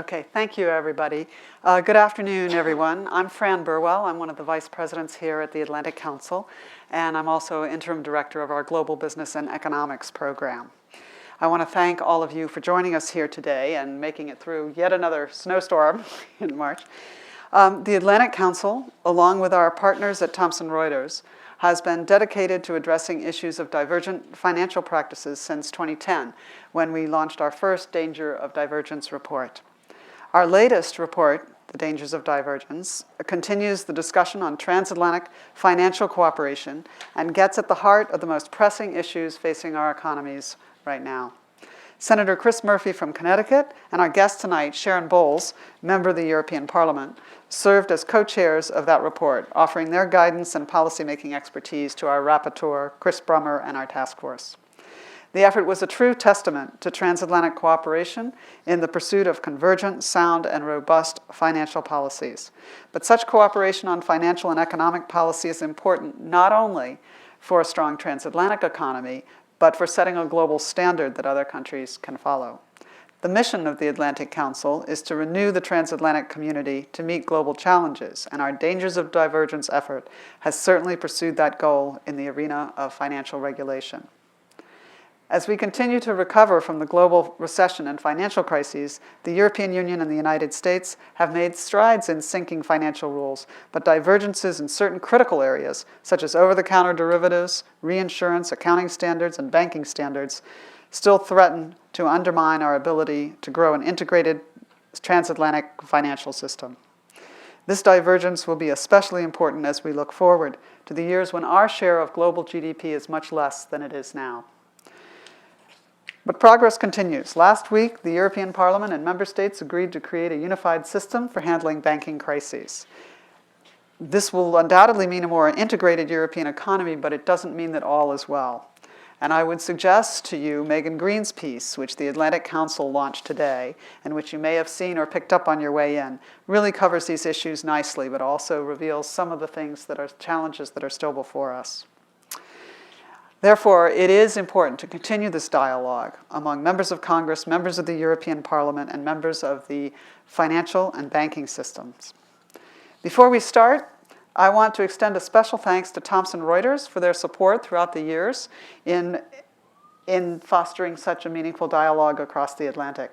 Okay, thank you, everybody. Good afternoon, everyone. I'm Fran Burwell. I'm one of the vice presidents here at the Atlantic Council, and I'm also interim director of our Global Business and Economics program. I want to thank all of you for joining us here today and making it through yet another snowstorm in March. The Atlantic Council, along with our partners at Thomson Reuters, has been dedicated to addressing issues of divergent financial practices since 2010, when we launched our first Danger of Divergence report. Our latest report, The Dangers of Divergence, continues the discussion on transatlantic financial cooperation and gets at the heart of the most pressing issues facing our economies right now. Senator Chris Murphy from Connecticut and our guest tonight, Sharon Bowles, member of the European Parliament, served as co-chairs of that report, offering their guidance and policymaking expertise to our rapporteur, Chris Brummer, and our task force. The effort was a true testament to transatlantic cooperation in the pursuit of convergent, sound, and robust financial policies. But such cooperation on financial and economic policy is important not only for a strong transatlantic economy, but for setting a global standard that other countries can follow. The mission of the Atlantic Council is to renew the transatlantic community to meet global challenges, and our Dangers of Divergence effort has certainly pursued that goal in the arena of financial regulation. As we continue to recover from the global recession and financial crises, the European Union and the United States have made strides in syncing financial rules, but divergences in certain critical areas, such as over-the-counter derivatives, reinsurance, accounting standards, and banking standards, still threaten to undermine our ability to grow an integrated transatlantic financial system. This divergence will be especially important as we look forward to the years when our share of global GDP is much less than it is now. But progress continues. Last week, the European Parliament and member states agreed to create a unified system for handling banking crises. This will undoubtedly mean a more integrated European economy, but it doesn't mean that all is well. And I would suggest to you Megan Green's piece, which the Atlantic Council launched today, and which you may have seen or picked up on your way in, really covers these issues nicely, but also reveals some of the things that are challenges that are still before us. Therefore, it is important to continue this dialogue among members of Congress, members of the European Parliament, and members of the financial and banking systems. Before we start, I want to extend a special thanks to Thomson Reuters for their support throughout the years in fostering such a meaningful dialogue across the Atlantic.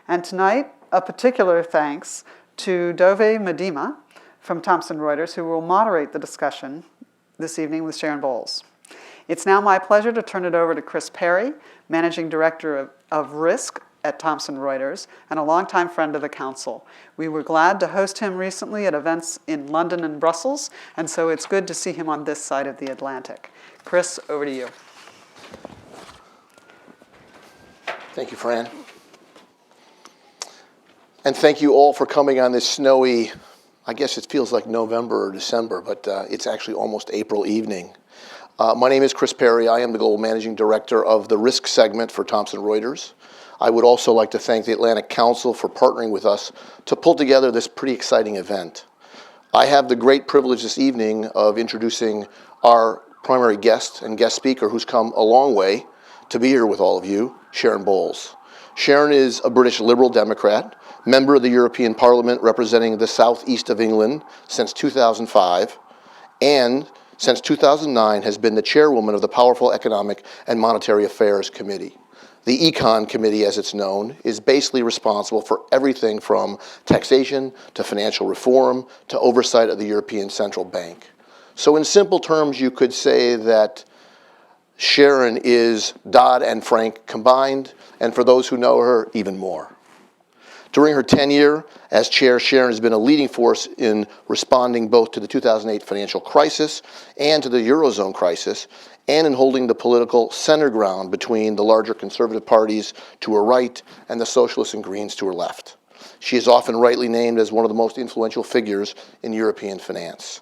And tonight, a particular thanks to Dove Medema from Thomson Reuters, who will moderate the discussion this evening with Sharon Bowles. It's now my pleasure to turn it over to Chris Perry, Managing Director of Risk at Thomson Reuters and a longtime friend of the Council. We were glad to host him recently at events in London and Brussels, and so it's good to see him on this side of the Atlantic. Chris, over to you. Thank you, Fran. And thank you all for coming on this snowy, I guess it feels like November or December, but it's actually almost April evening. My name is Chris Perry. I am the Global Managing Director of the Risk segment for Thomson Reuters. I would also like to thank the Atlantic Council for partnering with us to pull together this pretty exciting event. I have the great privilege this evening of introducing our primary guest and guest speaker who's come a long way to be here with all of you, Sharon Bowles. Sharon is a British Liberal Democrat, member of the European Parliament representing the southeast of England since 2005, and since 2009 has been the chairwoman of the powerful Economic and Monetary Affairs Committee. The Econ Committee, as it's known, is basically responsible for everything from taxation to financial reform to oversight of the European Central Bank. So in simple terms, you could say that Sharon is Dodd and Frank combined, and for those who know her, even more. During her tenure as chair, Sharon has been a leading force in responding both to the 2008 financial crisis and to the Eurozone crisis, and in holding the political center ground between the larger conservative parties to her right and the socialists and Greens to her left. She is often rightly named as one of the most influential figures in European finance.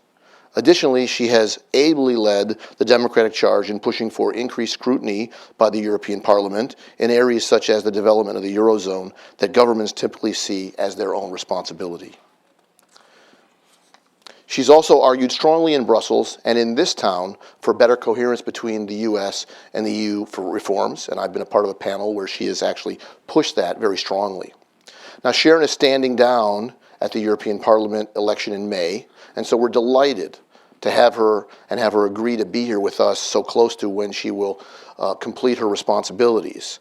Additionally, she has ably led the Democratic charge in pushing for increased scrutiny by the European Parliament in areas such as the development of the Eurozone that governments typically see as their own responsibility. She's also argued strongly in Brussels and in this town for better coherence between the U.S. and the EU for reforms, and I've been a part of a panel where she has actually pushed that very strongly. Now, Sharon is standing down at the European Parliament election in May, and so we're delighted to have her agree to be here with us so close to when she will complete her responsibilities.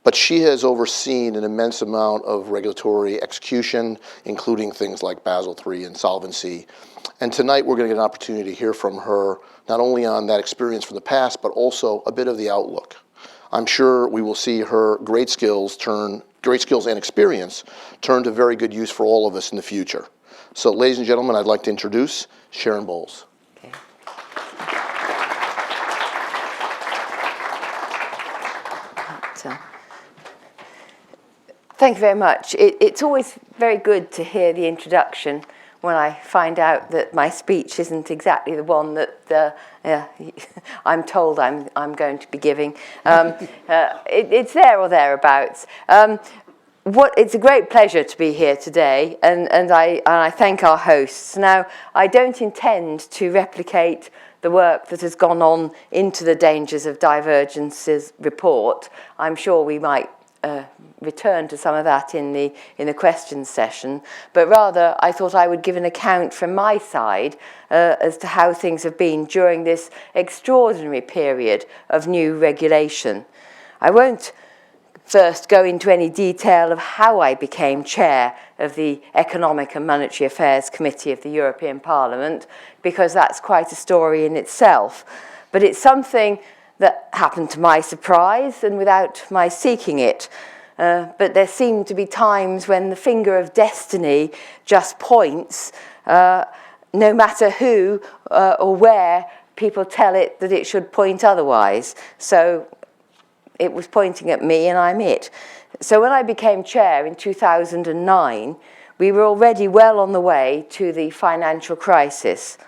But she has overseen an immense amount of regulatory execution, including things like Basel III and solvency. And tonight we're going to get an opportunity to hear from her, not only on that experience from the past, but also a bit of the outlook. I'm sure we will see her great skills and experience turn to very good use for all of us in the future. So, ladies and gentlemen, I'd like to introduce Sharon Bowles. Okay. Thank you very much. It's always very good to hear the introduction when I find out that my speech isn't exactly the one that I'm told I'm going to be giving. It's there or thereabouts. It's a great pleasure to be here today, and I thank our hosts. Now, I don't intend to replicate the work that has gone on into the Dangers of Divergences report. I'm sure we might return to some of that in the questions session, but rather I thought I would give an account from my side as to how things have been during this extraordinary period of new regulation. I won't first go into any detail of how I became chair of the Economic and Monetary Affairs Committee of the European Parliament, because that's quite a story in itself. But it's something that happened to my surprise and without my seeking it. But there seem to be times when the finger of destiny just points, no matter who or where people tell it that it should point otherwise. So it was pointing at me, and I'm it. So when I became chair in 2009, we were already well on the way to the financial crisis.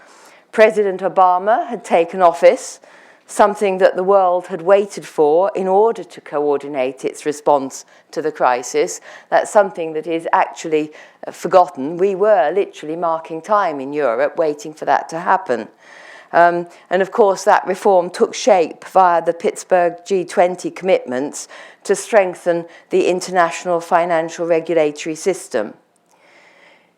President Obama had taken office, something that the world had waited for in order to coordinate its response to the crisis. That's something that is actually forgotten. We were literally marking time in Europe, waiting for that to happen. And of course, that reform took shape via the Pittsburgh G20 commitments to strengthen the international financial regulatory system.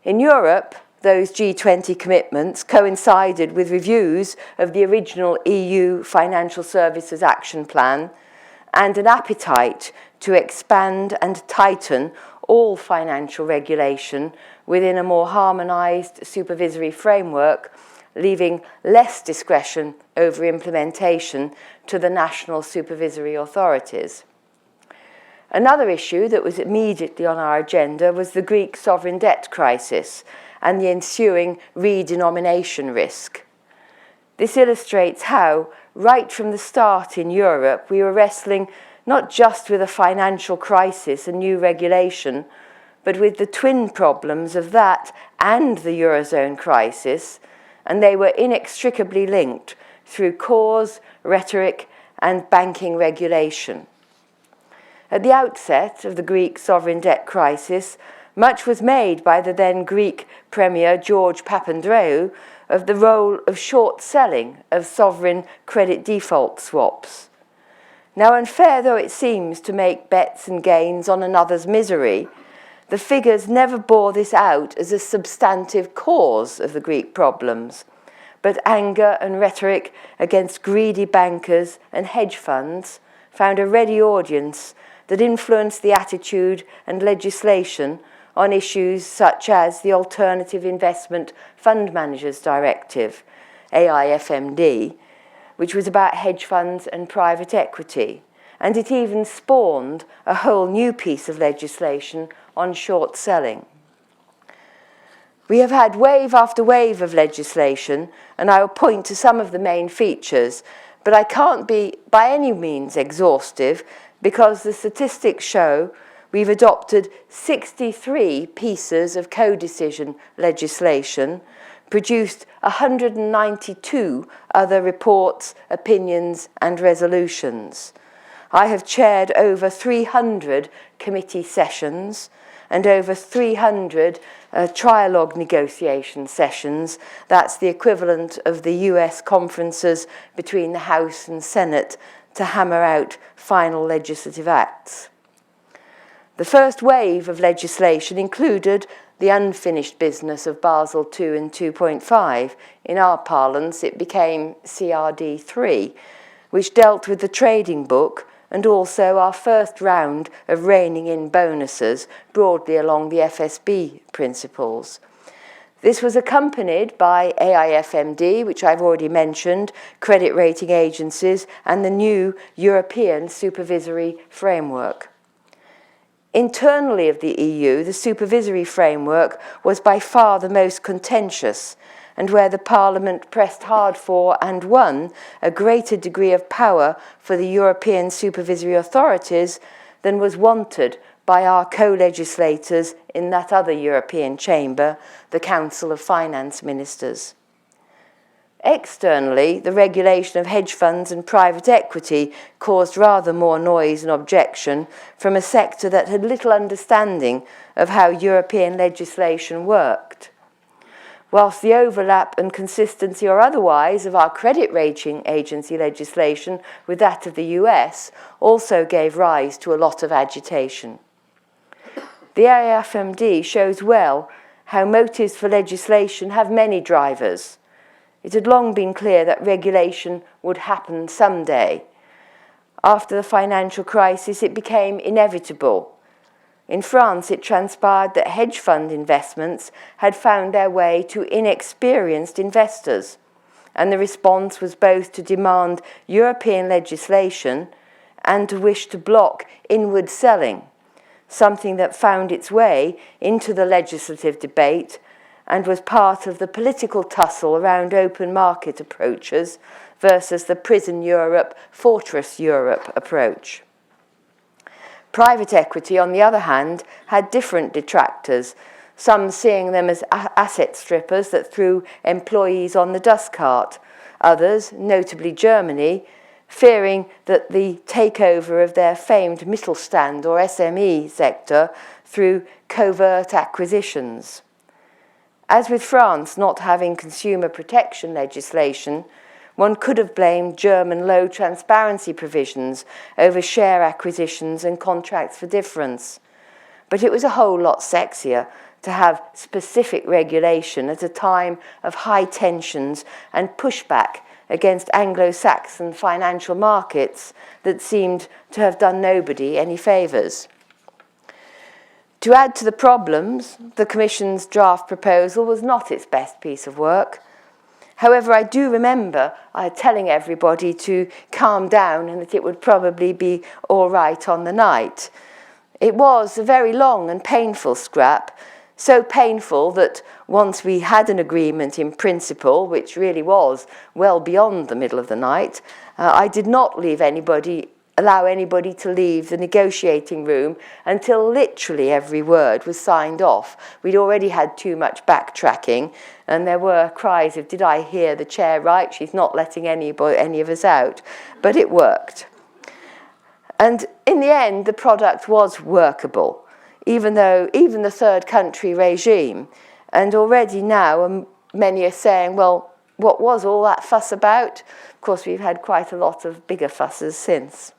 In Europe, those G20 commitments coincided with reviews of the original EU Financial Services Action Plan and an appetite to expand and tighten all financial regulation within a more harmonised supervisory framework, leaving less discretion over implementation to the national supervisory authorities. Another issue that was immediately on our agenda was the Greek sovereign debt crisis and the ensuing redenomination risk. This illustrates how, right from the start in Europe, we were wrestling not just with a financial crisis and new regulation, but with the twin problems of that and the Eurozone crisis, and they were inextricably linked through cause, rhetoric, and banking regulation. At the outset of the Greek sovereign debt crisis, much was made by the then Greek Premier George Papandreou of the role of short selling of sovereign credit default swaps. Now, unfair though it seems to make bets and gains on another's misery, the figures never bore this out as a substantive cause of the Greek problems, but anger and rhetoric against greedy bankers and hedge funds found a ready audience that influenced the attitude and legislation on issues such as the Alternative Investment Fund Managers Directive, AIFMD, which was about hedge funds and private equity, and it even spawned a whole new piece of legislation on short selling. We have had wave after wave of legislation, and I will point to some of the main features, but I can't be by any means exhaustive because the statistics show we've adopted 63 pieces of co-decision legislation, produced 192 other reports, opinions, and resolutions. I have chaired over 300 committee sessions and over 300 trialogue negotiation sessions. That's the equivalent of the US conferences between the House and Senate to hammer out final legislative acts. The first wave of legislation included the unfinished business of Basel II and 2.5. In our parlance, it became CRD3, which dealt with the trading book and also our first round of reining in bonuses broadly along the FSB principles. This was accompanied by AIFMD, which I've already mentioned, credit rating agencies, and the new European Supervisory Framework. Internally of the EU, the supervisory framework was by far the most contentious, and where the Parliament pressed hard for and won a greater degree of power for the European supervisory authorities than was wanted by our co-legislators in that other European chamber, the Council of Finance Ministers. Externally, the regulation of hedge funds and private equity caused rather more noise and objection from a sector that had little understanding of how European legislation worked. Whilst the overlap and consistency or otherwise of our credit rating agency legislation with that of the US also gave rise to a lot of agitation. The AIFMD shows well how motives for legislation have many drivers. It had long been clear that regulation would happen someday. After the financial crisis, it became inevitable. In France, it transpired that hedge fund investments had found their way to inexperienced investors, and the response was both to demand European legislation and to wish to block inward selling, something that found its way into the legislative debate and was part of the political tussle around open market approaches versus the prison Europe, fortress Europe approach. Private equity, on the other hand, had different detractors, some seeing them as asset strippers that threw employees on the dust cart, others, notably Germany, fearing that the takeover of their famed Mittelstand or SME sector through covert acquisitions. As with France not having consumer protection legislation, one could have blamed German low transparency provisions over share acquisitions and contracts for difference. But it was a whole lot sexier to have specific regulation at a time of high tensions and pushback against Anglo-Saxon financial markets that seemed to have done nobody any favours. To add to the problems, the Commission's draft proposal was not its best piece of work. However, I do remember telling everybody to calm down and that it would probably be all right on the night. It was a very long and painful scrap, so painful that once we had an agreement in principle, which really was well beyond the middle of the night, I did not allow anybody to leave the negotiating room until literally every word was signed off. We'd already had too much backtracking, and there were cries of, did I hear the chair right? She's not letting any of us out. But it worked. And in the end, the product was workable, even the third country regime. And already now, many are saying, well, what was all that fuss about? Of course, we've had quite a lot of bigger fusses since.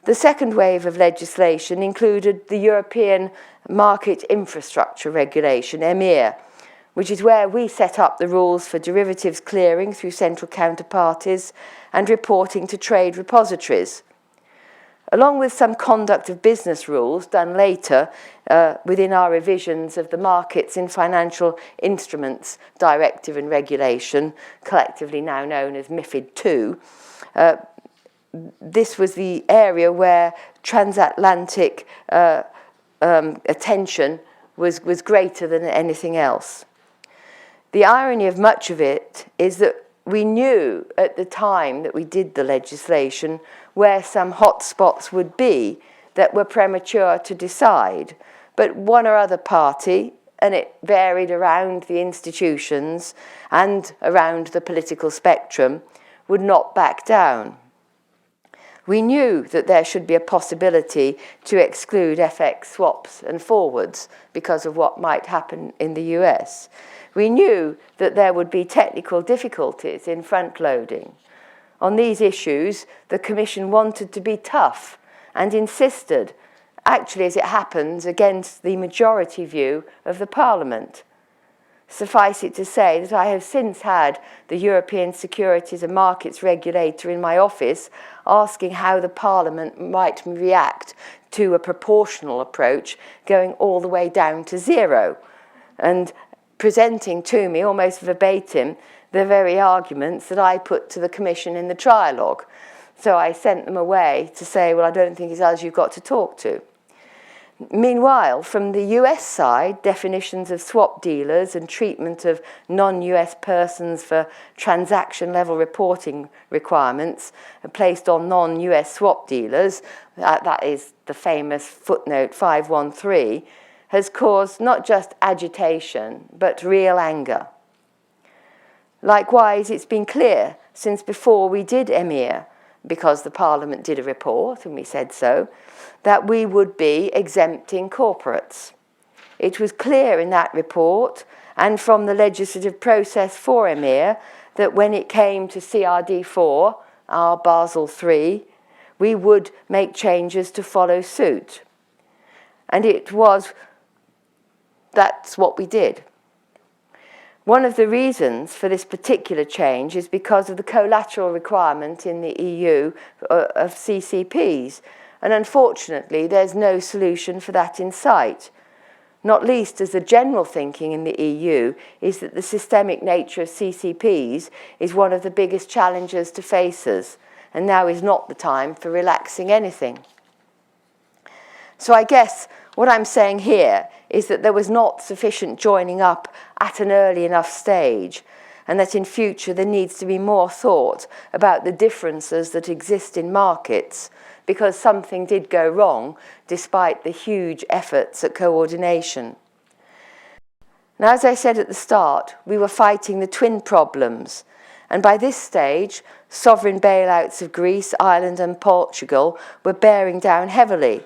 The second wave of legislation included the European Market Infrastructure Regulation, EMIR, which is where we set up the rules for derivatives clearing through central counterparties and reporting to trade repositories. Along with some conduct of business rules done later within our revisions of the Markets in Financial Instruments Directive and Regulation, collectively now known as MiFID II, this was the area where transatlantic attention was greater than anything else. The irony of much of it is that we knew at the time that we did the legislation where some hot spots would be that were premature to decide, but one or other party, and it varied around the institutions and around the political spectrum, would not back down. We knew that there should be a possibility to exclude FX swaps and forwards because of what might happen in the US. We knew that there would be technical difficulties in front-loading. On these issues, the Commission wanted to be tough and insisted, actually, as it happens, against the majority view of the Parliament. Suffice it to say that I have since had the European Securities and Markets Regulator in my office asking how the Parliament might react to a proportional approach going all the way down to zero, and presenting to me almost verbatim the very arguments that I put to the Commission in the trialogue. So I sent them away to say, well, I don't think it's us you've got to talk to. Meanwhile, from the US side, definitions of swap dealers and treatment of non-US persons for transaction-level reporting requirements are placed on non-US swap dealers, that is the famous footnote 513, has caused not just agitation, but real anger. Likewise, it's been clear since before we did EMIR, because the Parliament did a report, and we said so, that we would be exempting corporates. It was clear in that report and from the legislative process for EMIR that when it came to CRD4, our Basel III, we would make changes to follow suit. And that's what we did. One of the reasons for this particular change is because of the collateral requirement in the EU of CCPs, and unfortunately there's no solution for that in sight, not least as the general thinking in the EU is that the systemic nature of CCPs is one of the biggest challenges to face us, and now is not the time for relaxing anything. So I guess what I'm saying here is that there was not sufficient joining up at an early enough stage, and that in future there needs to be more thought about the differences that exist in markets, because something did go wrong despite the huge efforts at coordination. Now, as I said at the start, we were fighting the twin problems, and by this stage, sovereign bailouts of Greece, Ireland and Portugal were bearing down heavily,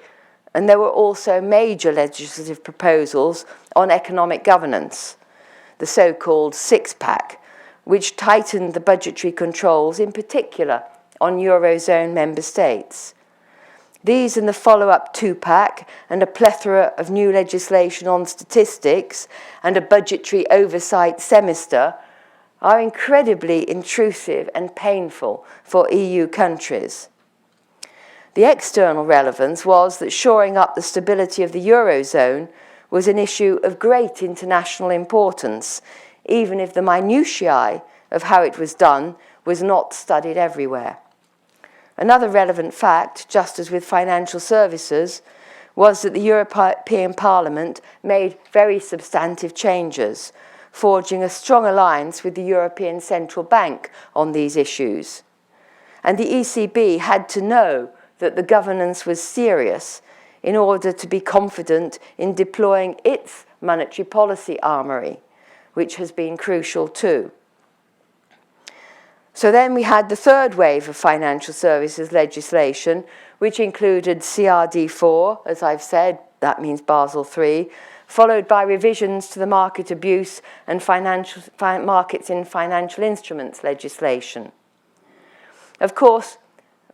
and there were also major legislative proposals on economic governance, the so-called six-pack, which tightened the budgetary controls, in particular on Eurozone member states. These and the follow-up two-pack and a plethora of new legislation on statistics and a budgetary oversight semester are incredibly intrusive and painful for EU countries. The external relevance was that shoring up the stability of the Eurozone was an issue of great international importance, even if the minutiae of how it was done was not studied everywhere. Another relevant fact, just as with financial services, was that the European Parliament made very substantive changes, forging a strong alliance with the European Central Bank on these issues. And the ECB had to know that the governance was serious in order to be confident in deploying its monetary policy armoury, which has been crucial too. So then we had the third wave of financial services legislation, which included CRD4, as I've said, that means Basel III, followed by revisions to the market abuse and markets in financial instruments legislation. Of course,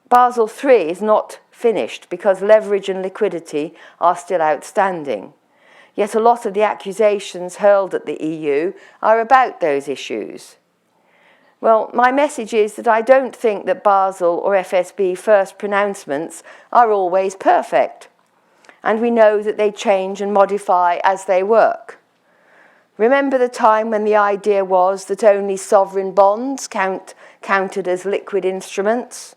Basel III is not finished because leverage and liquidity are still outstanding. Yet a lot of the accusations hurled at the EU are about those issues. Well, my message is that I don't think that Basel or FSB first pronouncements are always perfect, and we know that they change and modify as they work. Remember the time when the idea was that only sovereign bonds counted as liquid instruments?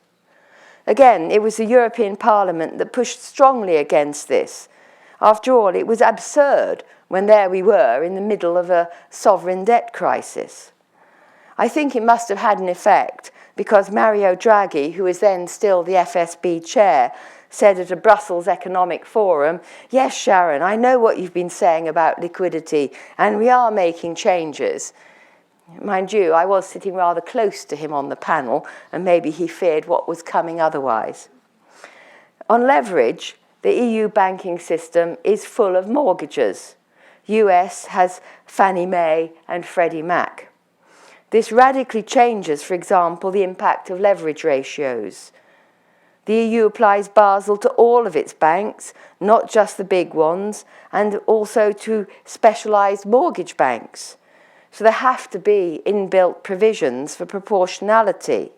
Again, it was the European Parliament that pushed strongly against this. After all, it was absurd when there we were in the middle of a sovereign debt crisis. I think it must have had an effect because Mario Draghi, who was then still the FSB chair, said at a Brussels Economic Forum, "Yes, Sharon, I know what you've been saying about liquidity, and we are making changes." Mind you, I was sitting rather close to him on the panel, and maybe he feared what was coming otherwise. On leverage, the EU banking system is full of mortgages. US has Fannie Mae and Freddie Mac. This radically changes, for example, the impact of leverage ratios. The EU applies Basel to all of its banks, not just the big ones, and also to specialised mortgage banks. So there have to be inbuilt provisions for proportionality.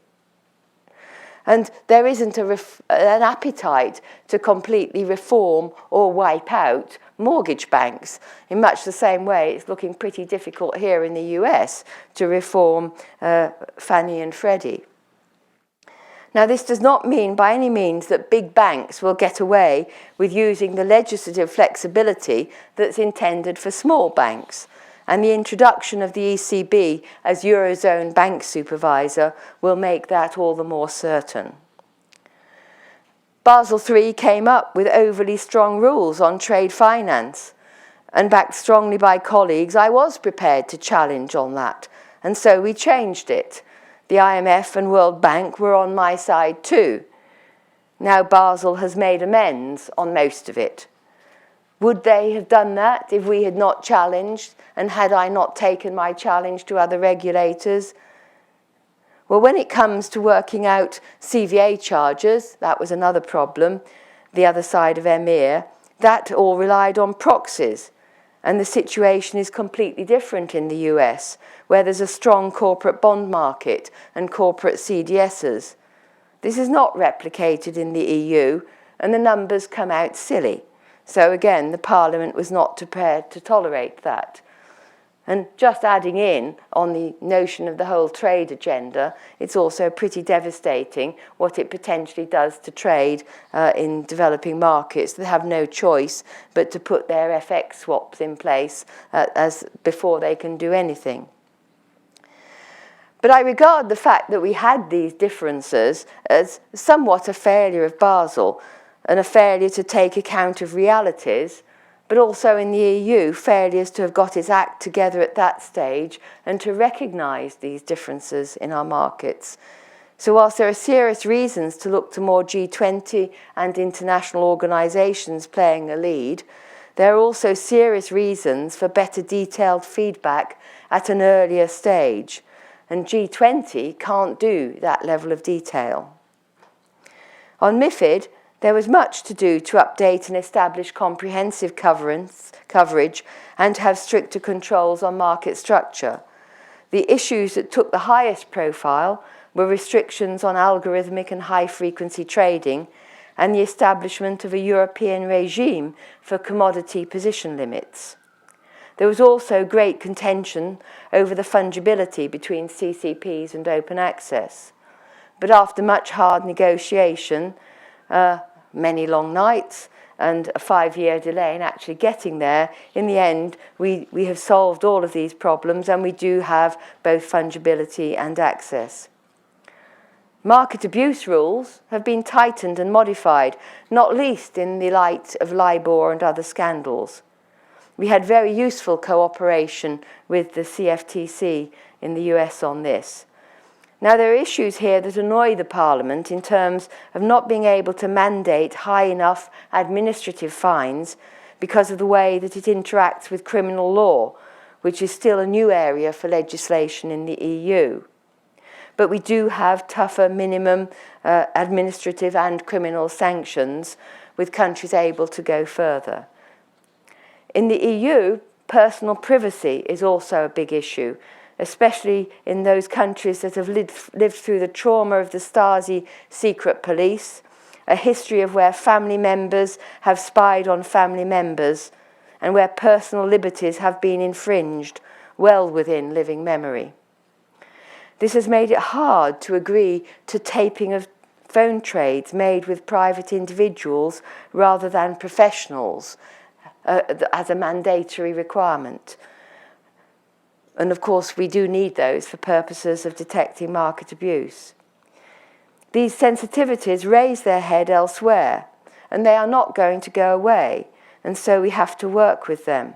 And there isn't an appetite to completely reform or wipe out mortgage banks. In much the same way, it's looking pretty difficult here in the US to reform Fannie and Freddie. Now, this does not mean by any means that big banks will get away with using the legislative flexibility that's intended for small banks. And the introduction of the ECB as Eurozone bank supervisor will make that all the more certain. Basel III came up with overly strong rules on trade finance, and backed strongly by colleagues, I was prepared to challenge on that, and so we changed it. The IMF and World Bank were on my side too. Now Basel has made amends on most of it. Would they have done that if we had not challenged, and had I not taken my challenge to other regulators? Well, when it comes to working out CVA charges, that was another problem, the other side of EMIR, that all relied on proxies. And the situation is completely different in the US, where there's a strong corporate bond market and corporate CDSs. This is not replicated in the EU, and the numbers come out silly. So again, the Parliament was not prepared to tolerate that. And just adding in on the notion of the whole trade agenda, it's also pretty devastating what it potentially does to trade in developing markets that have no choice but to put their FX swaps in place as before they can do anything. But I regard the fact that we had these differences as somewhat a failure of Basel and a failure to take account of realities, but also in the EU, failures to have got its act together at that stage and to recognise these differences in our markets. So whilst there are serious reasons to look to more G20 and international organisations playing a lead, there are also serious reasons for better detailed feedback at an earlier stage. And G20 can't do that level of detail. On MiFID, there was much to do to update and establish comprehensive coverage and have stricter controls on market structure. The issues that took the highest profile were restrictions on algorithmic and high-frequency trading and the establishment of a European regime for commodity position limits. There was also great contention over the fungibility between CCPs and open access. But after much hard negotiation, many long nights, and a 5-year delay in actually getting there, in the end, we have solved all of these problems, and we do have both fungibility and access. Market abuse rules have been tightened and modified, not least in the light of LIBOR and other scandals. We had very useful cooperation with the CFTC in the US on this. Now, there are issues here that annoy the Parliament in terms of not being able to mandate high enough administrative fines because of the way that it interacts with criminal law, which is still a new area for legislation in the EU. But we do have tougher minimum administrative and criminal sanctions, with countries able to go further. In the EU, personal privacy is also a big issue, especially in those countries that have lived through the trauma of the Stasi secret police, a history of where family members have spied on family members, and where personal liberties have been infringed well within living memory. This has made it hard to agree to taping of phone trades made with private individuals rather than professionals, as a mandatory requirement. And of course, we do need those for purposes of detecting market abuse. These sensitivities raise their head elsewhere, and they are not going to go away, and so we have to work with them.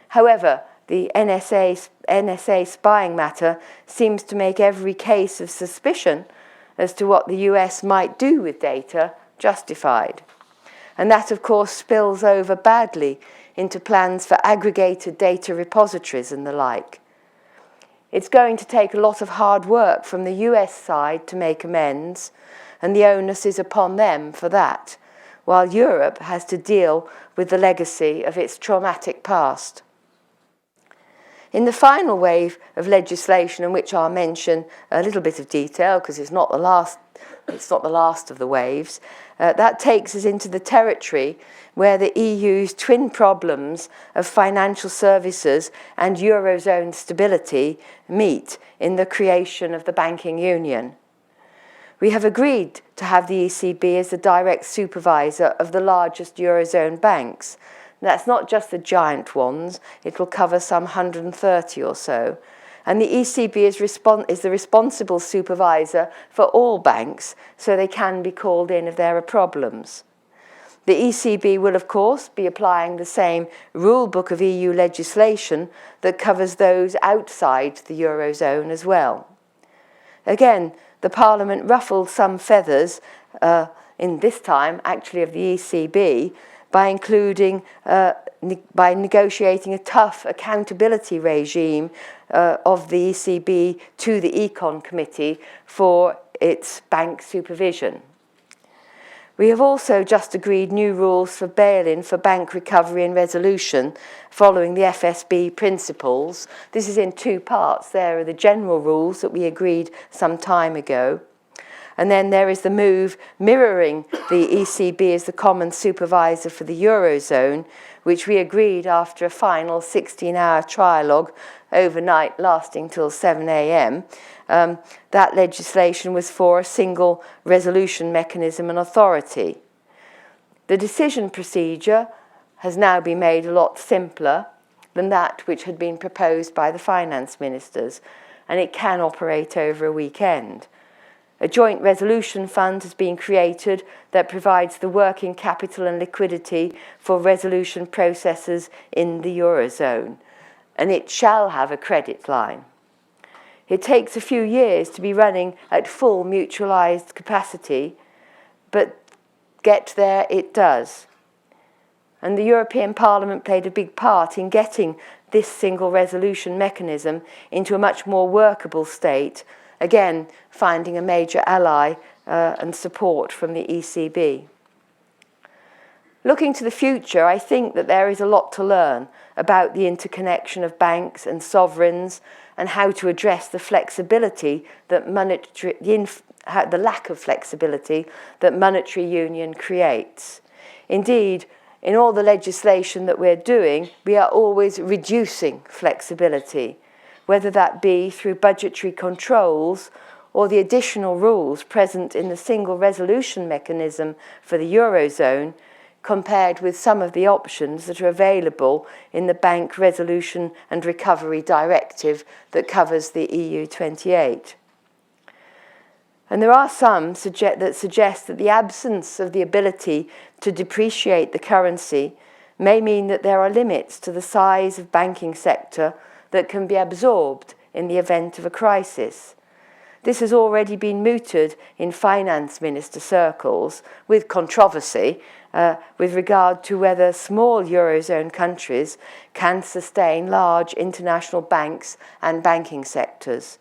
However, the NSA spying matter seems to make every case of suspicion as to what the US might do with data justified. And that, of course, spills over badly into plans for aggregated data repositories and the like. It's going to take a lot of hard work from the US side to make amends, and the onus is upon them for that, while Europe has to deal with the legacy of its traumatic past. In the final wave of legislation, in which I'll mention a little bit of detail because it's not the last of the waves, that takes us into the territory where the EU's twin problems of financial services and Eurozone stability meet in the creation of the banking union. We have agreed to have the ECB as the direct supervisor of the largest Eurozone banks. That's not just the giant ones, it will cover some 130 or so. And the ECB is the responsible supervisor for all banks, so they can be called in if there are problems. The ECB will, of course, be applying the same rule book of EU legislation that covers those outside the Eurozone as well. Again, the Parliament ruffled some feathers in this time, actually, of the ECB, by negotiating a tough accountability regime of the ECB to the Econ Committee for its bank supervision. We have also just agreed new rules for bail-in for bank recovery and resolution following the FSB principles. This is in two parts. There are the general rules that we agreed some time ago. And then there is the move mirroring the ECB as the common supervisor for the Eurozone, which we agreed after a final 16-hour trialogue overnight lasting till 7 a.m. That legislation was for a single resolution mechanism and authority. The decision procedure has now been made a lot simpler than that which had been proposed by the finance ministers, and it can operate over a weekend. A joint resolution fund has been created that provides the working capital and liquidity for resolution processes in the Eurozone, and it shall have a credit line. It takes a few years to be running at full mutualised capacity, but get there it does. And the European Parliament played a big part in getting this single resolution mechanism into a much more workable state, again, finding a major ally and support from the ECB. Looking to the future, I think that there is a lot to learn about the interconnection of banks and sovereigns and how to address the flexibility that the lack of flexibility that monetary union creates. Indeed, in all the legislation that we're doing, we are always reducing flexibility, whether that be through budgetary controls or the additional rules present in the single resolution mechanism for the Eurozone, compared with some of the options that are available in the Bank Resolution and Recovery Directive that covers the EU 28. And there are some that suggest that the absence of the ability to depreciate the currency may mean that there are limits to the size of banking sector that can be absorbed in the event of a crisis. This has already been mooted in finance minister circles with controversy with regard to whether small Eurozone countries can sustain large international banks and banking sectors.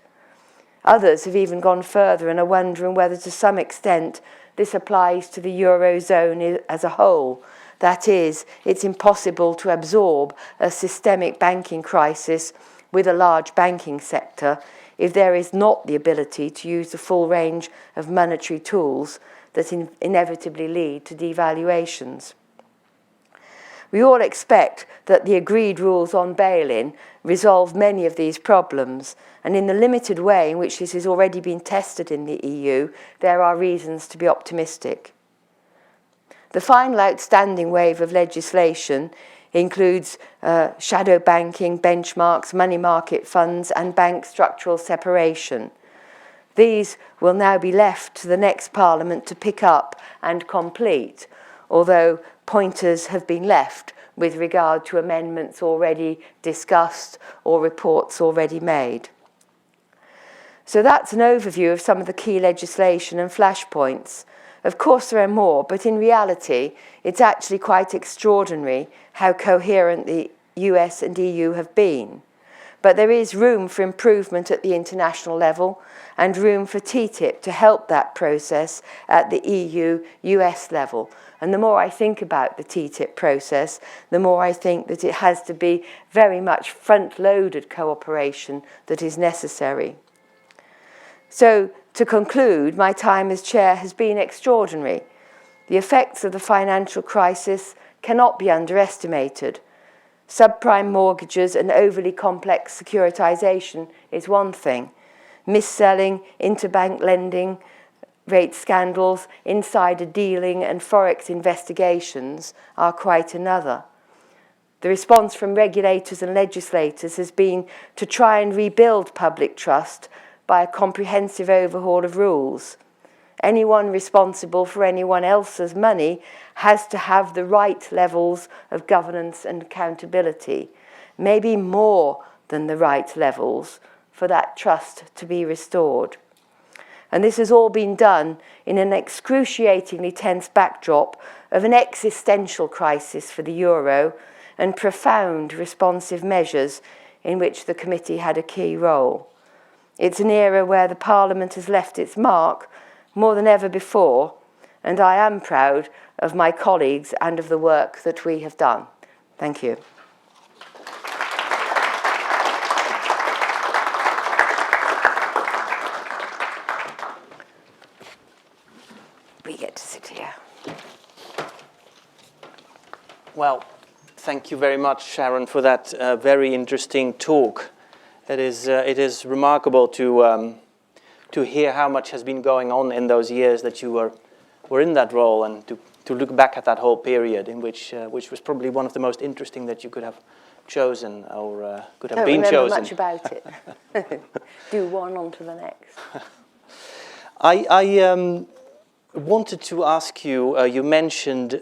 Others have even gone further and are wondering whether to some extent this applies to the Eurozone as a whole. That is, it's impossible to absorb a systemic banking crisis with a large banking sector if there is not the ability to use the full range of monetary tools that inevitably lead to devaluations. We all expect that the agreed rules on bail-in resolve many of these problems, and in the limited way in which this has already been tested in the EU, there are reasons to be optimistic. The final outstanding wave of legislation includes shadow banking, benchmarks, money market funds, and bank structural separation. These will now be left to the next Parliament to pick up and complete, although pointers have been left with regard to amendments already discussed or reports already made. So that's an overview of some of the key legislation and flashpoints. Of course there are more, but in reality it's actually quite extraordinary how coherent the US and EU have been. But there is room for improvement at the international level and room for TTIP to help that process at the EU-US level. And the more I think about the TTIP process, the more I think that it has to be very much front-loaded cooperation that is necessary. So, to conclude, my time as chair has been extraordinary. The effects of the financial crisis cannot be underestimated. Subprime mortgages and overly complex securitization is one thing. Mis-selling, interbank lending, rate scandals, insider dealing and forex investigations are quite another. The response from regulators and legislators has been to try and rebuild public trust by a comprehensive overhaul of rules. Anyone responsible for anyone else's money has to have the right levels of governance and accountability, maybe more than the right levels, for that trust to be restored. And this has all been done in an excruciatingly tense backdrop of an existential crisis for the euro and profound responsive measures in which the committee had a key role. It's an era where the Parliament has left its mark more than ever before, and I am proud of my colleagues and of the work that we have done. Thank you. We get to sit here. Well, thank you very much, Sharon, for that very interesting talk. It is remarkable to hear how much has been going on in those years that you were in that role, and to look back at that whole period, in which was probably one of the most interesting that you could have chosen or could have been chosen. Don't remember much about it. Do one on to the next. I wanted to ask you, you mentioned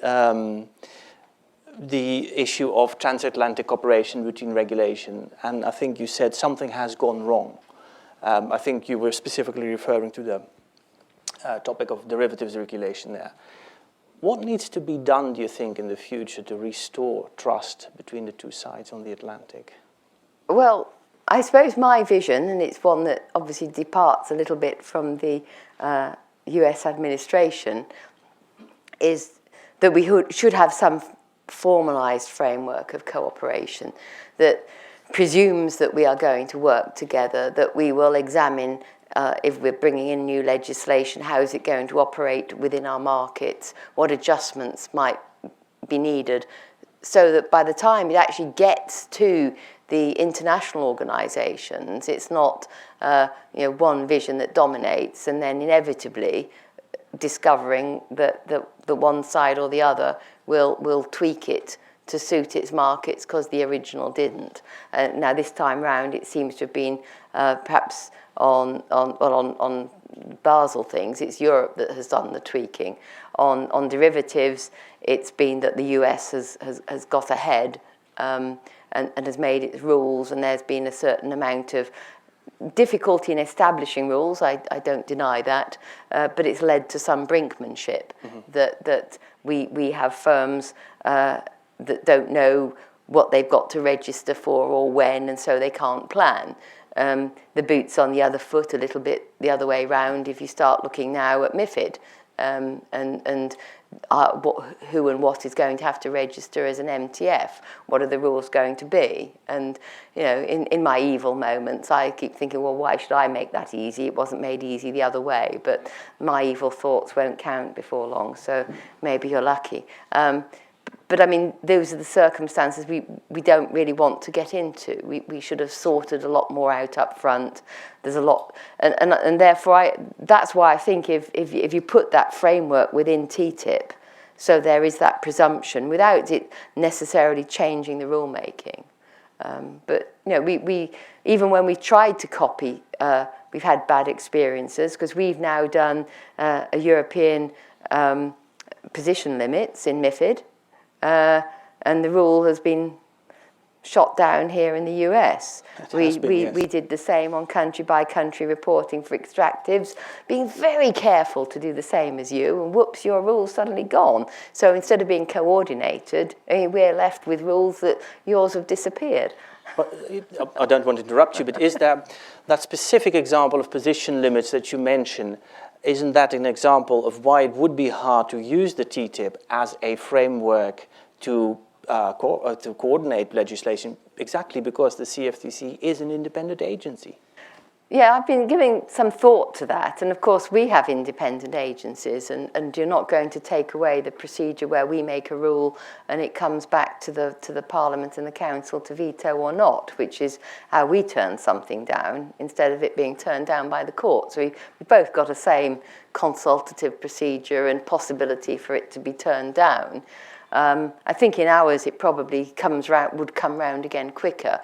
the issue of transatlantic cooperation between regulation, and I think you said something has gone wrong. I think you were specifically referring to the topic of derivatives regulation there. What needs to be done, do you think, in the future to restore trust between the two sides on the Atlantic? Well, I suppose my vision, and it's one that obviously departs a little bit from the US administration, is that we should have some formalised framework of cooperation that presumes that we are going to work together, that we will examine if we're bringing in new legislation, how is it going to operate within our markets, what adjustments might be needed, so that by the time it actually gets to the international organisations, it's not one vision that dominates, and then inevitably discovering that the one side or the other will tweak it to suit its markets because the original didn't. Now this time round it seems to have been perhaps on Basel things, it's Europe that has done the tweaking. On derivatives, it's been that the US has got ahead and has made its rules, and there's been a certain amount of difficulty in establishing rules, I don't deny that, but it's led to some brinkmanship, that we have firms that don't know what they've got to register for or when, and so they can't plan. The boot's on the other foot a little bit the other way round if you start looking now at MiFID and who and what is going to have to register as an MTF. What are the rules going to be? And in my evil moments, I keep thinking, well, why should I make that easy? It wasn't made easy the other way. But my evil thoughts won't count before long, so maybe you're lucky. But I mean, those are the circumstances we don't really want to get into. We should have sorted a lot more out up front. There's a lot, and therefore that's why I think if you put that framework within TTIP, so there is that presumption without it necessarily changing the rulemaking. But we even when we tried to copy, we've had bad experiences because we've now done a European position limits in MiFID. And the rule has been shot down here in the US. We did the same on country-by-country reporting for extractives, being very careful to do the same as you, and whoops, your rule's suddenly gone. So instead of being coordinated, we're left with rules that yours have disappeared. But I don't want to interrupt you, but is that specific example of position limits that you mentioned, isn't that an example of why it would be hard to use the TTIP as a framework to coordinate legislation, exactly because the CFTC is an independent agency? Yeah, I've been giving some thought to that, and of course we have independent agencies, and you're not going to take away the procedure where we make a rule and it comes back to the Parliament and the Council to veto or not, which is how we turn something down instead of it being turned down by the courts. We've both got the same consultative procedure and possibility for it to be turned down. I think in ours it probably would come round again quicker.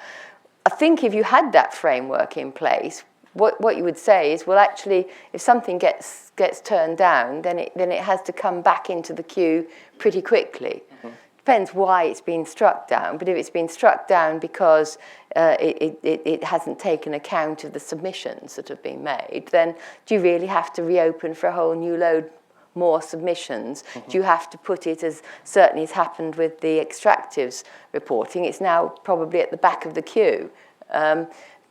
I think if you had that framework in place, what you would say is, well, actually, if something gets turned down, then it has to come back into the queue pretty quickly. Mm-hmm. Depends why it's been struck down, but if it's been struck down because it hasn't taken account of the submissions that have been made, then do you really have to reopen for a whole new load more submissions? Mm-hmm. Do you have to put it, as certainly has happened with the extractives reporting, it's now probably at the back of the queue.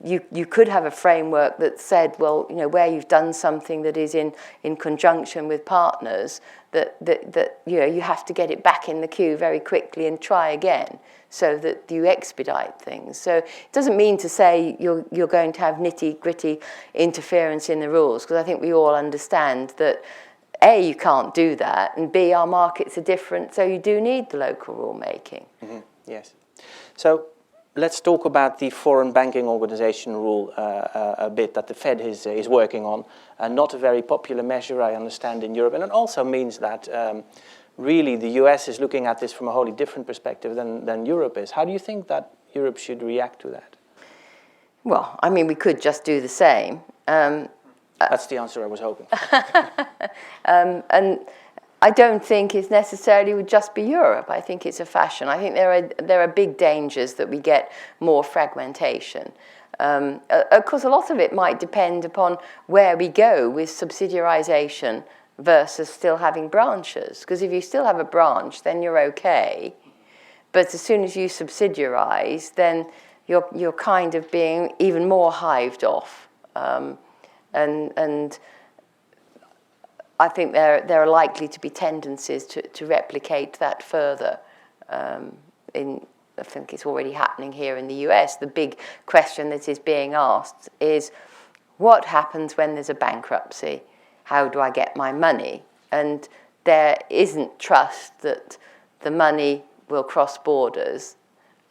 You could have a framework that said, well, where you've done something that is in conjunction with partners, that you have to get it back in the queue very quickly and try again, so that you expedite things. So it doesn't mean to say you're going to have nitty-gritty interference in the rules, because I think we all understand that A, you can't do that, and B, our markets are different, so you do need the local rulemaking. Mm-hmm. Yes. So let's talk about the Foreign Banking Organization rule a bit that the Fed is working on. Not a very popular measure, I understand, in Europe. And it also means that really the US is looking at this from a wholly different perspective than Europe is. How do you think that Europe should react to that? Well, I mean, we could just do the same. That's the answer I was hoping. And I don't think it necessarily would just be Europe. I think it's a fashion. I think there are big dangers that we get more fragmentation. Of course, a lot of it might depend upon where we go with subsidiarization versus still having branches. Because if you still have a branch, then you're okay. But as soon as you subsidiarize, then you're kind of being even more hived off. And I think there are likely to be tendencies to replicate that further. I think it's already happening here in the US. The big question that is being asked is, what happens when there's a bankruptcy? How do I get my money? And there isn't trust that the money will cross borders.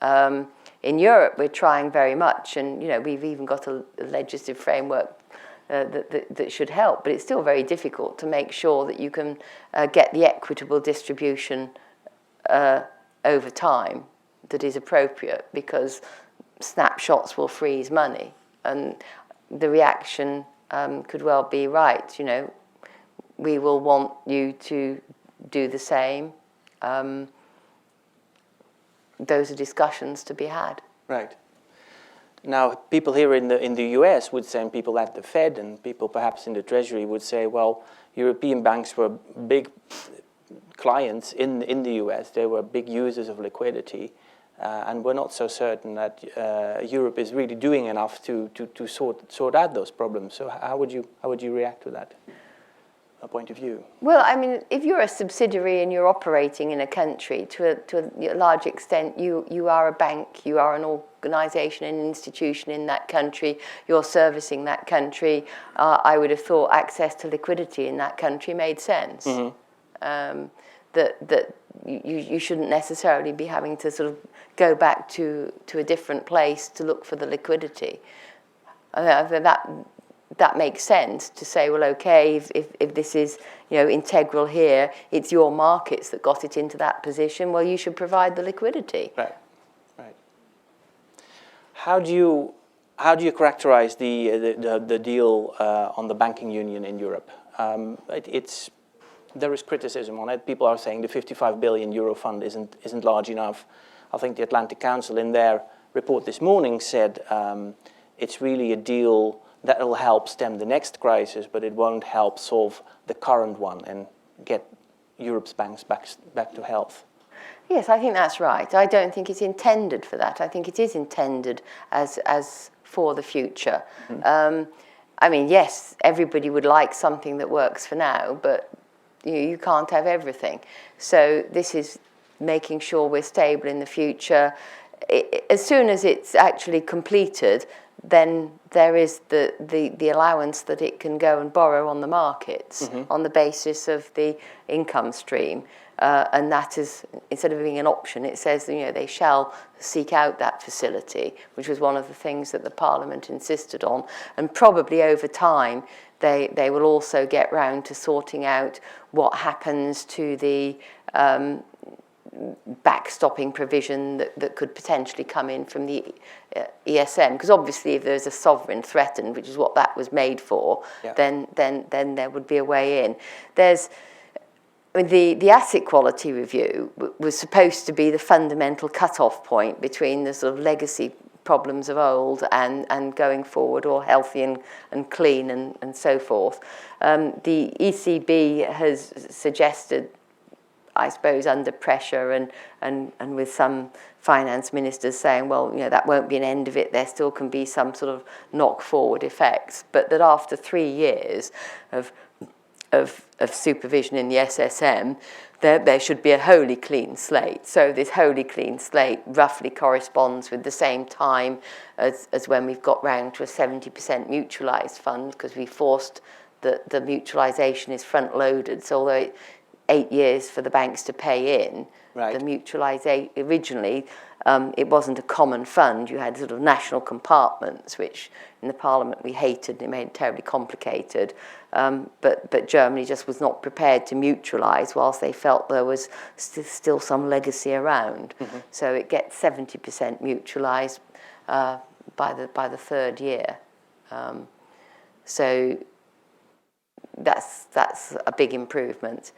In Europe, we're trying very much, and we've even got a legislative framework that should help, but it's still very difficult to make sure that you can get the equitable distribution over time that is appropriate, because snapshots will freeze money, and the reaction could well be right. We will want you to do the same. Those are discussions to be had. Right. Now, people here in the US would say, and people at the Fed and people perhaps in the Treasury would say, well, European banks were big clients in the US. They were big users of liquidity. And we're not so certain that Europe is really doing enough to sort out those problems. So how would you react to that point of view? Well, I mean, if you're a subsidiary and you're operating in a country, to a large extent, you are a bank, you are an organisation, an institution in that country, you're servicing that country. I would have thought access to liquidity in that country made sense. Mm-hmm. That you shouldn't necessarily be having to sort of go back to a different place to look for the liquidity. That makes sense to say, well, okay, if this is integral here, it's your markets that got it into that position. Well, you should provide the liquidity. Right. How do you characterize the deal on the banking union in Europe? There is criticism on it. People are saying the 55 billion euro fund isn't large enough. I think the Atlantic Council in their report this morning said it's really a deal that will help stem the next crisis, but it won't help solve the current one and get Europe's banks back to health. Yes, I think that's right. I don't think it's intended for that. I think it is intended as for the future. I mean, yes, everybody would like something that works for now, but you can't have everything. So this is making sure we're stable in the future. As soon as it's actually completed, then there is the allowance that it can go and borrow on the markets on the basis of the income stream. And that is, instead of being an option, it says, they shall seek out that facility, which was one of the things that the Parliament insisted on. And probably over time, they will also get round to sorting out what happens to the backstopping provision that could potentially come in from the ESM, because obviously if there's a sovereign threatened, which is what that was made for, then there would be a way in. The asset quality review was supposed to be the fundamental cut-off point between the sort of legacy problems of old and going forward, or healthy and clean and so forth. The ECB has suggested, I suppose, under pressure and with some finance ministers saying, well, that won't be an end of it, there still can be some sort of knock-forward effects, but that after 3 years of supervision in the SSM, there should be a wholly clean slate. So this wholly clean slate roughly corresponds with the same time as when we've got round to a 70% mutualised fund, because we forced the mutualisation is front-loaded. So although 8 years for the banks to pay in, the mutualisation, originally, it wasn't a common fund. You had sort of national compartments, which in the Parliament we hated. They made it terribly complicated. But Germany just was not prepared to mutualise whilst they felt there was still some legacy around. So it gets 70% mutualised by the third year. So that's a big improvement.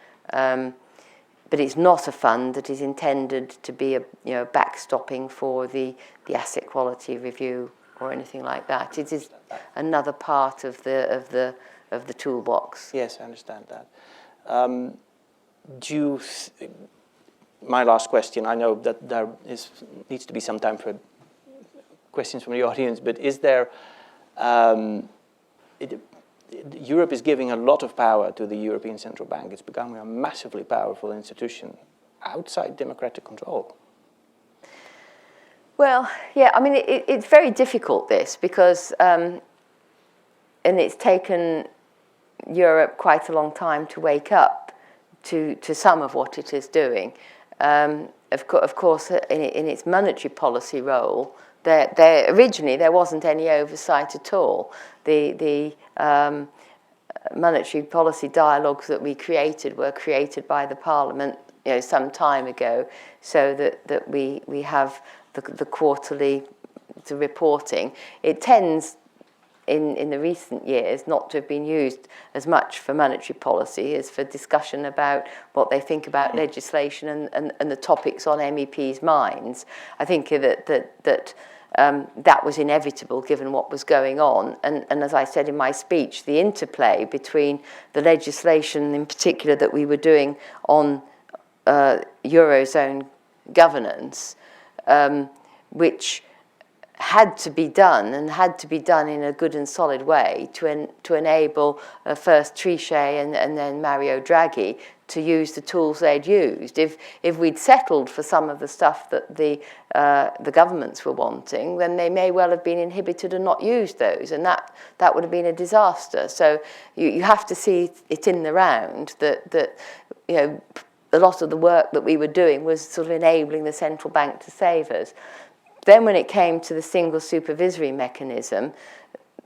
But it's not a fund that is intended to be a backstopping for the asset quality review or anything like that. It is another part of the toolbox. Yes, I understand that. My last question, I know that there needs to be some time for questions from the audience, but is there... Europe is giving a lot of power to the European Central Bank. It's becoming a massively powerful institution outside democratic control. Well, yeah, I mean, it's very difficult, this, because, and it's taken Europe quite a long time to wake up to some of what it is doing. Of course, in its monetary policy role, originally there wasn't any oversight at all. The monetary policy dialogues that we created were created by the Parliament, some time ago, so that we have the quarterly reporting. It tends, in the recent years, not to have been used as much for monetary policy as for discussion about what they think about legislation and the topics on MEPs' minds. I think that was inevitable given what was going on. And as I said in my speech, the interplay between the legislation in particular that we were doing on Eurozone governance, which had to be done in a good and solid way to enable first Trichet and then Mario Draghi to use the tools they'd used. If we'd settled for some of the stuff that the governments were wanting, then they may well have been inhibited and not used those, and that would have been a disaster. So you have to see it in the round that a lot of the work that we were doing was sort of enabling the central bank to save us. Then when it came to the single supervisory mechanism,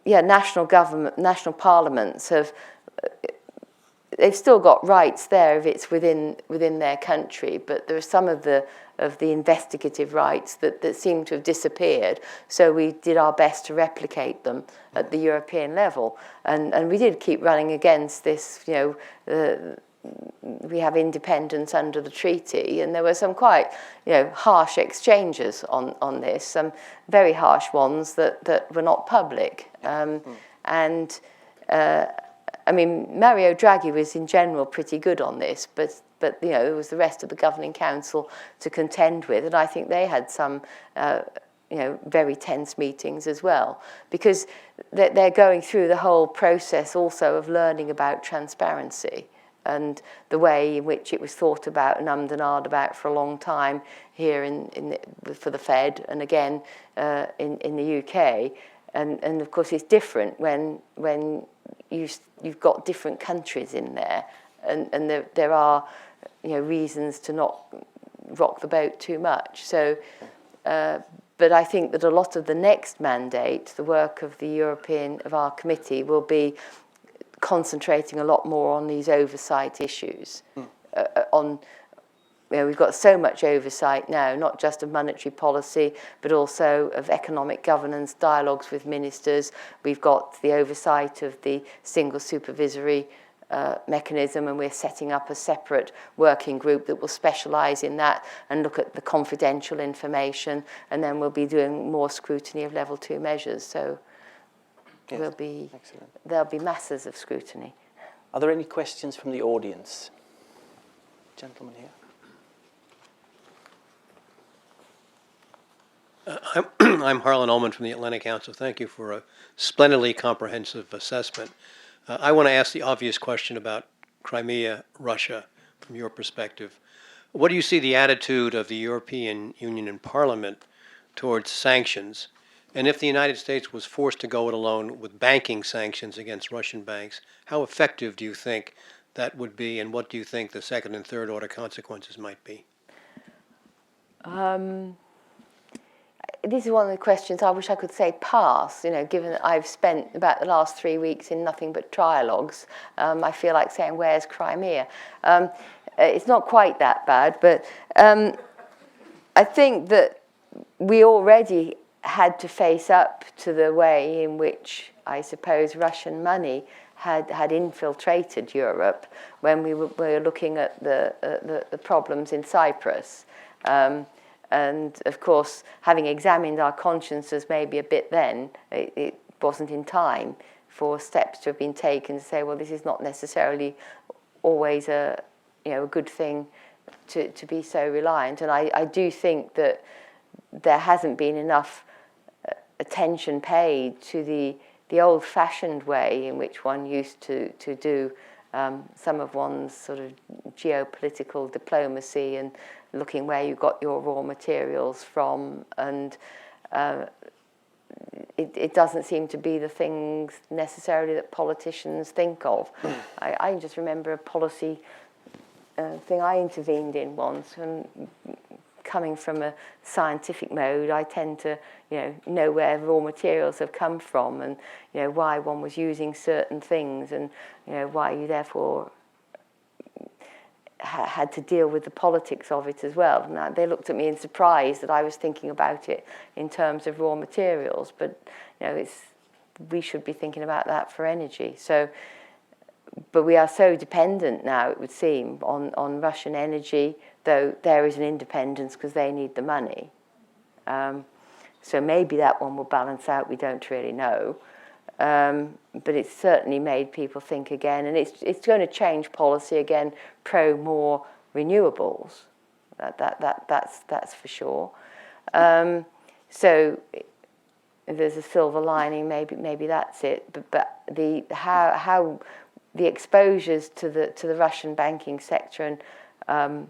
national parliaments they've still got rights there if it's within their country, but there are some of the investigative rights that seem to have disappeared. So we did our best to replicate them at the European level, and we did keep running against this. We have independence under the treaty, and there were some quite harsh exchanges on this, some very harsh ones that were not public. I mean, Mario Draghi was in general pretty good on this, but but there was the rest of the governing council to contend with, and I think they had some very tense meetings as well, because they're going through the whole process also of learning about transparency and the way in which it was thought about and ummed and ahed about for a long time here for the Fed, and again in the UK. And of course it's different when you've got different countries in there, and there are reasons to not rock the boat too much. So, but I think that a lot of the next mandate, the work of our committee, will be concentrating a lot more on these oversight issues. We've got so much oversight now, not just of monetary policy, but also of economic governance, dialogues with ministers. We've got the oversight of the single supervisory mechanism, and we're setting up a separate working group that will specialise in that and look at the confidential information, and then we'll be doing more scrutiny of level 2 measures. So yes. There'll be masses of scrutiny. Are there any questions from the audience? Gentleman here. I'm Harlan Ullman from the Atlantic Council. Thank you for a splendidly comprehensive assessment. I want to ask the obvious question about Crimea, Russia, from your perspective. What do you see the attitude of the European Union and Parliament towards sanctions? And if the United States was forced to go it alone with banking sanctions against Russian banks, how effective do you think that would be, and what do you think the second and third order consequences might be? This is one of the questions I wish I could say pass, given that I've spent about the last 3 weeks in nothing but trialogues. I feel like saying, where's Crimea? It's not quite that bad, but I think that we already had to face up to the way in which, I suppose, Russian money had infiltrated Europe when we were looking at the problems in Cyprus. And of course, having examined our consciences maybe a bit then, it wasn't in time for steps to have been taken to say, well, this is not necessarily always a good thing to be so reliant. And I do think that there hasn't been enough attention paid to the old-fashioned way in which one used to do some of one's sort of geopolitical diplomacy and looking where you got your raw materials from, and it doesn't seem to be the things necessarily that politicians think of. I just remember a policy thing I intervened in once, and coming from a scientific mode, I tend to know where raw materials have come from, and why one was using certain things, and why you therefore had to deal with the politics of it as well. And they looked at me in surprise that I was thinking about it in terms of raw materials, but we should be thinking about that for energy. So, but we are so dependent now, it would seem, on Russian energy, though there is an independence because they need the money. So maybe that one will balance out, we don't really know. But it's certainly made people think again, and it's going to change policy again, pro more renewables. That's for sure. So if there's a silver lining, maybe that's it. But how the exposures to the Russian banking sector, and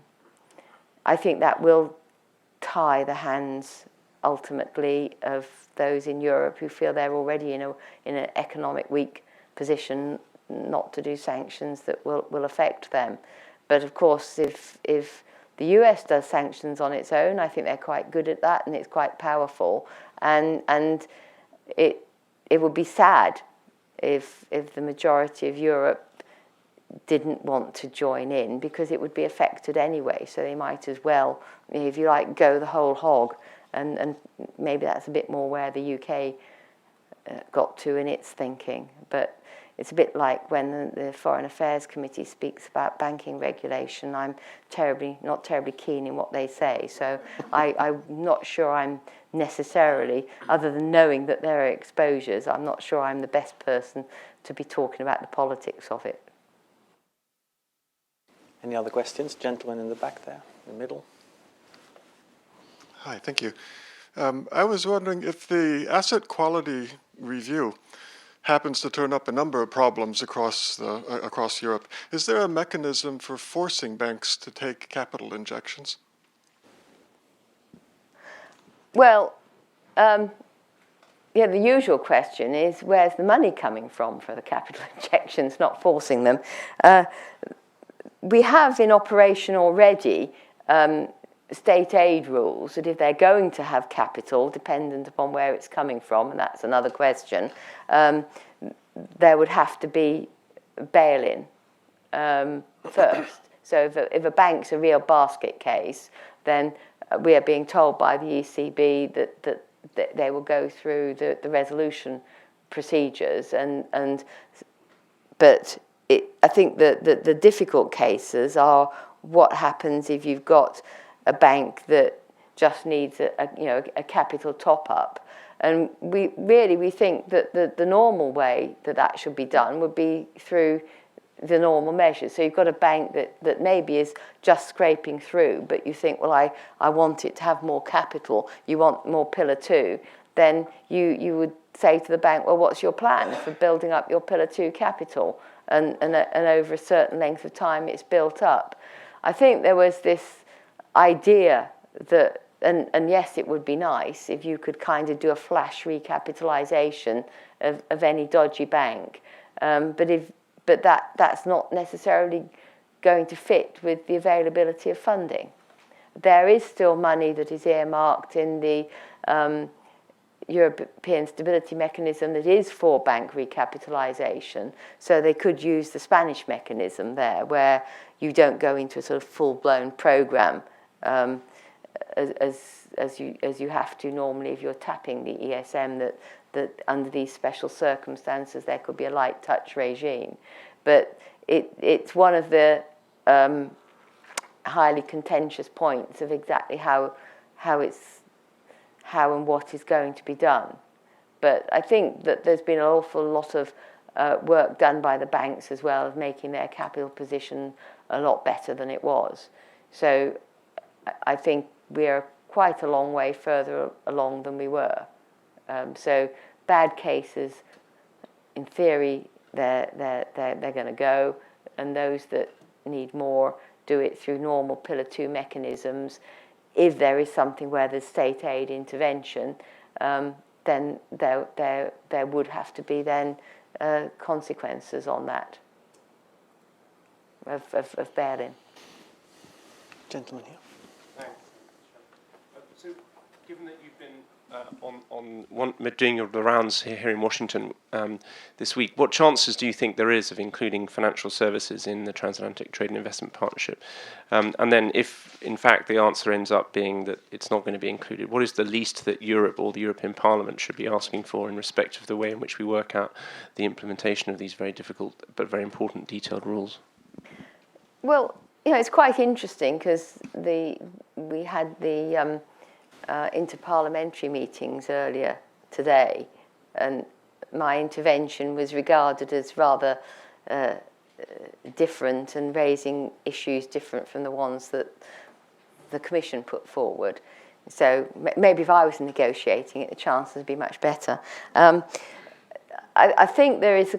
I think that will tie the hands ultimately of those in Europe who feel they're already in an economic weak position not to do sanctions that will affect them. But of course, if the US does sanctions on its own, I think they're quite good at that, and it's quite powerful. And it would be sad if the majority of Europe didn't want to join in, because it would be affected anyway. So they might as well, if you like, go the whole hog. And maybe that's a bit more where the UK got to in its thinking. But it's a bit like when the Foreign Affairs Committee speaks about banking regulation. I'm not terribly keen in what they say. So I'm not sure I'm necessarily, other than knowing that there are exposures, I'm not sure I'm the best person to be talking about the politics of it. Any other questions? Gentleman in the back there, in the middle. Hi, thank you. I was wondering if the asset quality review happens to turn up a number of problems across Europe. Is there a mechanism for forcing banks to take capital injections? Well, yeah, the usual question is, where's the money coming from for the capital injections, not forcing them? We have in operation already state aid rules that if they're going to have capital, dependent upon where it's coming from, and that's another question, there would have to be bail-in first. So if a bank's a real basket case, then we are being told by the ECB that they will go through the resolution procedures, but I think the difficult cases are what happens if you've got a bank that just needs a capital top up, and we think that the normal way that should be done would be through the normal measures. So you've got a bank that maybe is just scraping through, but you think, well, I want it to have more capital, you want more Pillar 2, then you would say to the bank, well, what's your plan for building up your Pillar 2 capital? And over a certain length of time, it's built up. I think there was this idea that, and yes, it would be nice if you could kind of do a flash recapitalisation of any dodgy bank, but that's not necessarily going to fit with the availability of funding. There is still money that is earmarked in the European Stability Mechanism that is for bank recapitalisation, so they could use the Spanish mechanism there, where you don't go into a sort of full-blown programme as you have to normally if you're tapping the ESM, that under these special circumstances there could be a light touch regime. But it's one of the highly contentious points of exactly how and what is going to be done. But I think that there's been an awful lot of work done by the banks as well, of making their capital position a lot better than it was. So I think we're quite a long way further along than we were. So bad cases, in theory, they're going to go, and those that need more do it through normal Pillar 2 mechanisms. If there is something where there's state aid intervention, then there would have to be then consequences on that of bail-in. Gentleman here. Thanks. So, given that you've been doing the rounds here in Washington this week, what chances do you think there is of including financial services in the Transatlantic Trade and Investment Partnership? And then if, in fact, the answer ends up being that it's not going to be included, what is the least that Europe or the European Parliament should be asking for in respect of the way in which we work out the implementation of these very difficult but very important detailed rules? Well, it's quite interesting because we had the interparliamentary meetings earlier today, and my intervention was regarded as rather different and raising issues different from the ones that the Commission put forward. So maybe if I was negotiating it, the chances would be much better. I think there is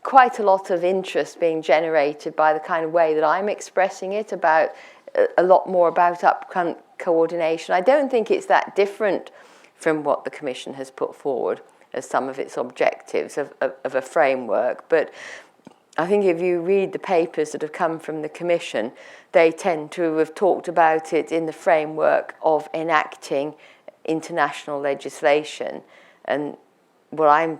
quite a lot of interest being generated by the kind of way that I'm expressing it, about a lot more about upfront coordination. I don't think it's that different from what the Commission has put forward as some of its objectives of a framework. But I think if you read the papers that have come from the Commission, they tend to have talked about it in the framework of enacting international legislation. And what I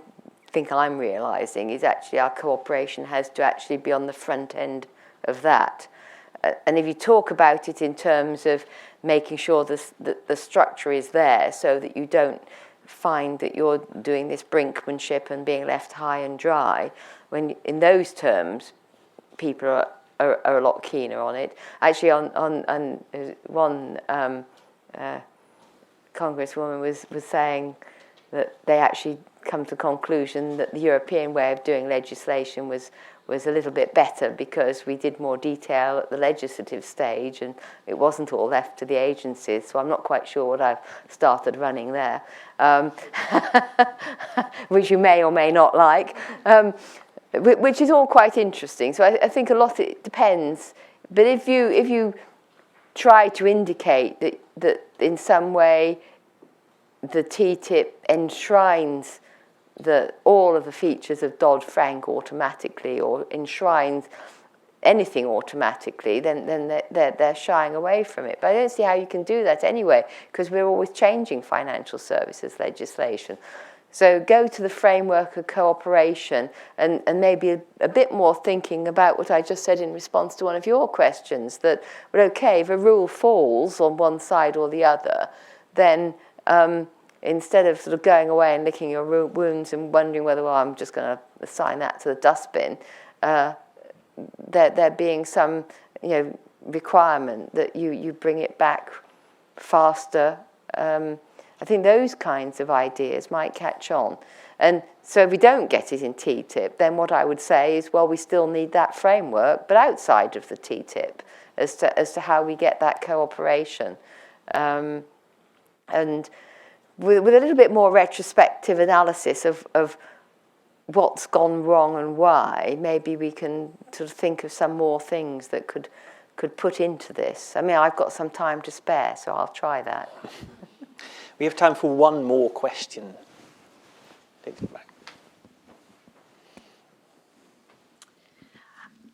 think I'm realising is actually our cooperation has to actually be on the front end of that. And if you talk about it in terms of making sure the structure is there so that you don't find that you're doing this brinkmanship and being left high and dry, when in those terms people are a lot keener on it. Actually, on one congresswoman was saying that they actually come to the conclusion that the European way of doing legislation was was a little bit better because we did more detail at the legislative stage and it wasn't all left to the agencies. So I'm not quite sure what I've started running there, which you may or may not like, which is all quite interesting. So I think a lot, it depends. But if you try to indicate that in some way the TTIP enshrines all of the features of Dodd-Frank automatically, or enshrines anything automatically, then they're shying away from it. But I don't see how you can do that anyway, because we're always changing financial services legislation. So go to the framework of cooperation and maybe a bit more thinking about what I just said in response to one of your questions, that, well, okay, if a rule falls on one side or the other, then instead of sort of going away and licking your wounds and wondering whether, well, I'm just going to assign that to the dustbin, there being some, requirement that you bring it back faster. I think those kinds of ideas might catch on. And so if we don't get it in TTIP, then what I would say is, well, we still need that framework, but outside of the TTIP, as to how we get that cooperation. And with a little bit more retrospective analysis of what's gone wrong and why, maybe we can sort of think of some more things that could put into this. I mean, I've got some time to spare, so I'll try that. We have time for one more question. Take it back.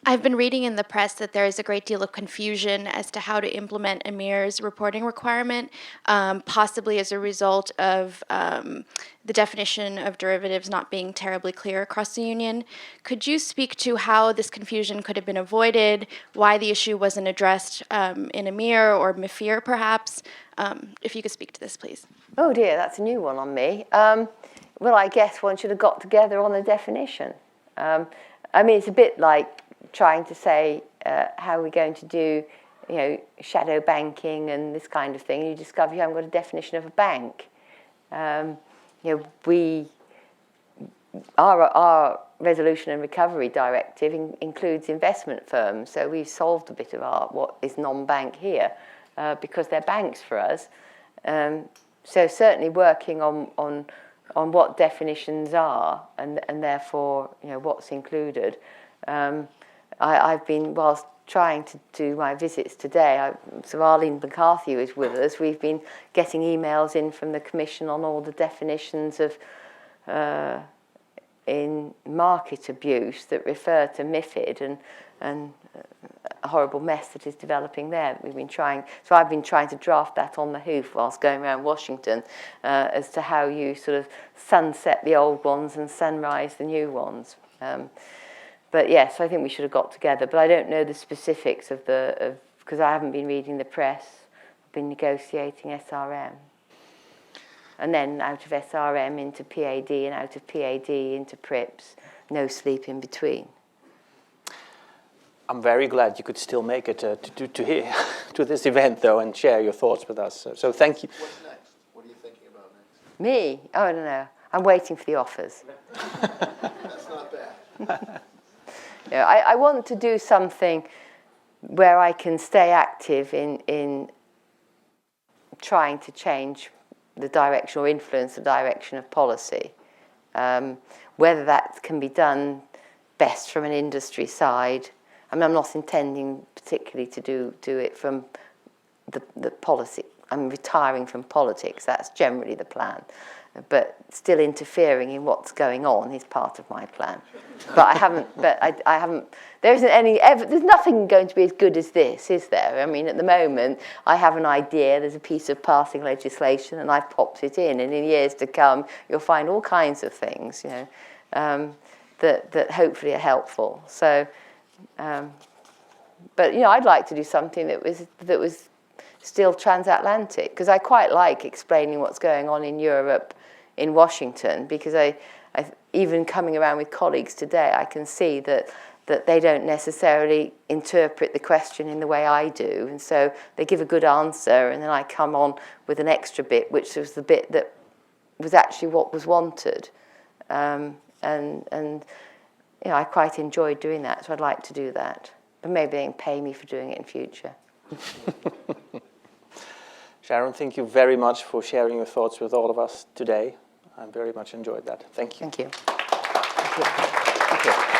I've been reading in the press that there is a great deal of confusion as to how to implement EMIR's reporting requirement, possibly as a result of the definition of derivatives not being terribly clear across the union. Could you speak to how this confusion could have been avoided, why the issue wasn't addressed in EMIR or MIFIR perhaps? If you could speak to this, please. Oh dear, that's a new one on me. Well, I guess one should have got together on a definition. I mean, it's a bit like trying to say how we're going to do, shadow banking and this kind of thing. You discover you haven't got a definition of a bank. Our resolution and recovery directive includes investment firms, so we've solved a bit of what is non-bank here because they're banks for us. So certainly working on what definitions are and therefore what's included. I've been, whilst trying to do my visits today, so Arlene McCarthy was with us, we've been getting emails in from the Commission on all the definitions of in market abuse that refer to MiFID and a horrible mess that is developing there. I've been trying to draft that on the hoof whilst going around Washington as to how you sort of sunset the old ones and sunrise the new ones. But yes, I think we should have got together. But I don't know the specifics because I haven't been reading the press. I've been negotiating SRM. And then out of SRM into PAD and out of PAD into PRIPS. No sleep in between. I'm very glad you could still make it to here, to this event, though, and share your thoughts with us. So thank you. What's next? What are you thinking about next? Me? Oh, I don't know. I'm waiting for the offers. That's not bad. I want to do something where I can stay active in trying to change the direction or influence the direction of policy. Whether that can be done best from an industry side. I mean, I'm not intending particularly to do it from the policy. I'm retiring from politics. That's generally the plan. But still interfering in what's going on is part of my plan. But I haven't. There isn't any. There's nothing going to be as good as this, is there? I mean, at the moment, I have an idea. There's a piece of passing legislation, and I've popped it in. And in years to come, you'll find all kinds of things, that hopefully are helpful. So, but I'd like to do something that was still transatlantic, because I quite like explaining what's going on in Europe, in Washington, because I even coming around with colleagues today, I can see that they don't necessarily interpret the question in the way I do, and so they give a good answer, and then I come on with an extra bit, which was the bit that was actually what was wanted, and I quite enjoyed doing that, so I'd like to do that. But maybe they can pay me for doing it in future. Sharon, thank you very much for sharing your thoughts with all of us today. I very much enjoyed that. Thank you. Thank you. Thank you.